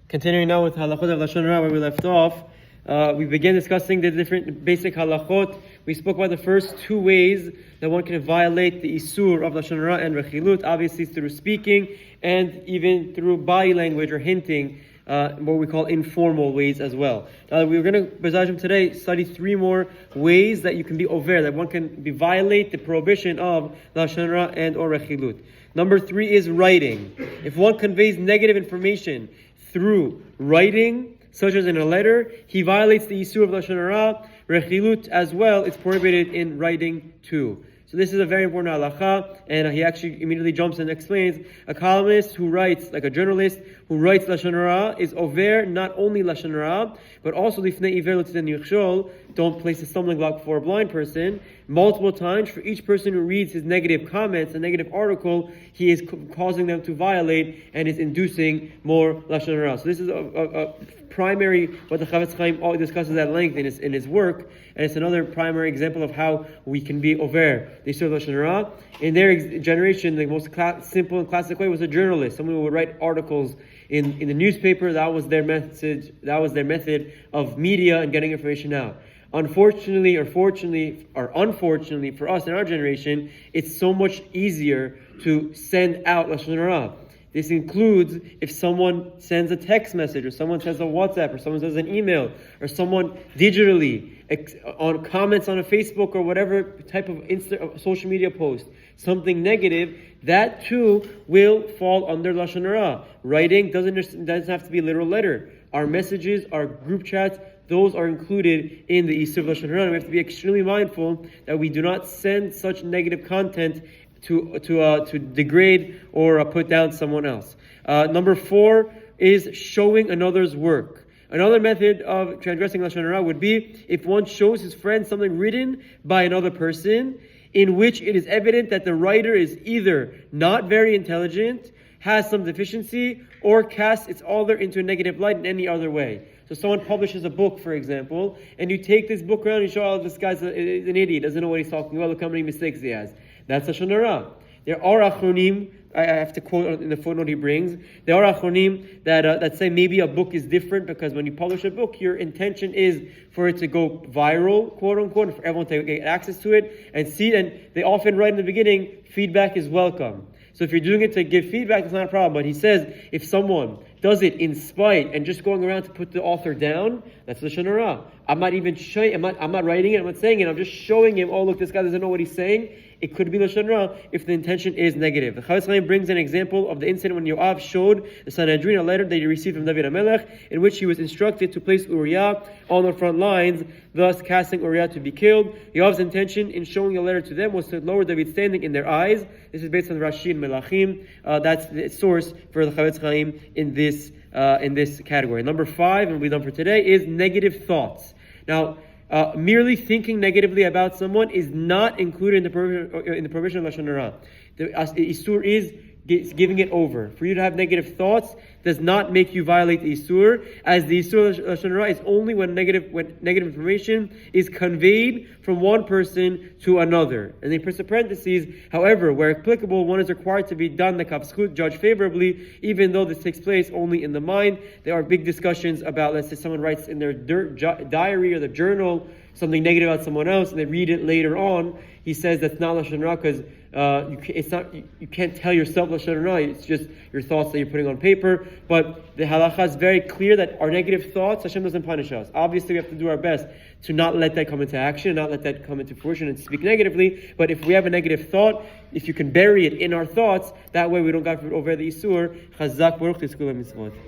Continuing now with Halachot of Lashon Hara where we left off, we began discussing the different basic halachot. We spoke about the first two ways that one can violate the Isur of Lashon Hara and Rechilut, obviously through speaking and even through body language or hinting, what we call informal ways as well. We're going to, Bezajim, today study three more ways that you can be over, that one can violate the prohibition of Lashon Hara and or Rechilut. Number 3 is writing. If one conveys negative information through writing, such as in a letter, he violates the Isur of Lashon Hara. Rechilut as well, it's prohibited in writing too. So this is a very important halacha, and he actually immediately jumps and explains, a columnist who writes, like a journalist who writes Lashon Hara, is over not only Lashon Hara, but also lifnei iver l'titen yichshol, don't place a stumbling block for a blind person, multiple times. For each person who reads his negative comments, a negative article, he is causing them to violate and is inducing more Lashon Hara. So this is a primary, what the Chafetz Chaim discusses at length in his work, and it's another primary example of how we can be over the Isur of Lashon Hara. In their generation, the most simple and classic way was a journalist, someone who would write articles in the newspaper. That was their message. That was their method of media and getting information out. Unfortunately for us in our generation, it's so much easier to send out Lashon Hara. This includes if someone sends a text message, or someone sends a WhatsApp, or someone sends an email, or someone digitally on comments on a Facebook or whatever type of social media post, something negative, that too will fall under Lashon Hara. Writing doesn't have to be a literal letter. Our messages, our group chats, those are included in the Isur of Lashon Hara. We have to be extremely mindful that we do not send such negative content to degrade or put down someone else. Number 4 is showing another's work. Another method of transgressing Lashon Hara would be if one shows his friend something written by another person in which it is evident that the writer is either not very intelligent, has some deficiency, or casts its author into a negative light in any other way. So someone publishes a book, for example, and you take this book around and you show, oh, this guy's an idiot, doesn't know what he's talking about, look how many mistakes he has. That's Lashon Hara. There are achronim, I have to quote in the footnote he brings, there are achronim that say maybe a book is different because when you publish a book, your intention is for it to go viral, quote unquote, and for everyone to get access to it and see it. And they often write in the beginning, feedback is welcome. So if you're doing it to give feedback, it's not a problem. But he says, if someone does it in spite and just going around to put the author down, that's Lashon Hara. I'm not even showing, I'm not writing it, I'm not saying it, I'm just showing him, oh look, this guy doesn't know what he's saying. It could be Lashon Hara if the intention is negative. The Chafetz Chaim brings an example of the incident when Yoav showed the Sanhedrin a letter that he received from David HaMelech, in which he was instructed to place Uriah on the front lines, thus casting Uriah to be killed. Yoav's intention in showing the letter to them was to lower David's standing in their eyes. This is based on Rashi and Melachim. That's the source for the Chafetz Chaim in this category. Number 5, and we'll be done for today, is negative thoughts. Now, merely thinking negatively about someone is not included in the prohibition of Lashon Hara. The Isur is giving it over. For you to have negative thoughts does not make you violate the Isur, as the Isur of Lashon Hara is only when negative information is conveyed from one person to another. And in parentheses, however, where applicable, one is required to be done the kafskut, judge favorably, even though this takes place only in the mind. There are big discussions about, let's say someone writes in their diary or the journal something negative about someone else, and they read it later on. He says that's not Lashon Hara because you can't tell yourself Lashon Hara. It's just your thoughts that you're putting on paper. But the halacha is very clear that our negative thoughts, Hashem doesn't punish us. Obviously, we have to do our best to not let that come into action, not let that come into fruition and speak negatively. But if we have a negative thought, if you can bury it in our thoughts, that way we don't go over the Isur. Chazak baruch tiskul mitzvot.